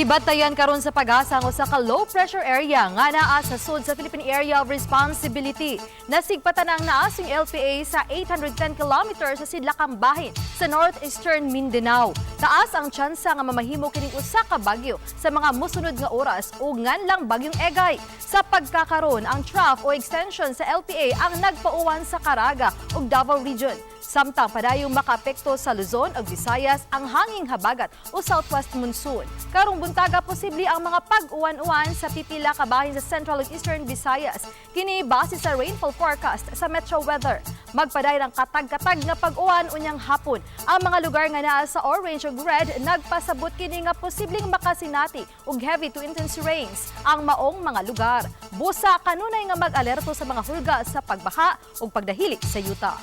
Gibatayan karon sa pag-asa ang usa ka low pressure area nga naa sa sud sa Philippine Area of Responsibility. Nasigpatan ang naas yung LPA sa 810 kilometers sa sidlakang bahin sa northeastern Mindanao. Taas ang tsansa nga mamahimo kining usa ka bagyo sa mga mosunod nga oras ug nganlang bagyong Egay. Sa pagkakaron, ang trough o extension sa LPA ang nagpauwan sa Caraga ug Davao Region. Samtang padayong makaapekto sa Luzon ug Visayas ang hanging habagat o southwest monsoon. Karong buntaga posible ang mga pag-uwan-uwan sa pipila ka bahin sa Central ug Eastern Visayas. Kini base sa rainfall forecast sa Metro Weather. Magpaday ng katag-katag nga pag-uwan unyang hapon. Ang mga lugar nga naa sa orange ug red nagpasabot kini nga posibleng makasinati ug heavy to intense rains ang maong mga lugar. Busa kanunay nga mag-alerto sa mga hulga sa pagbaha ug pagdahili sa yuta.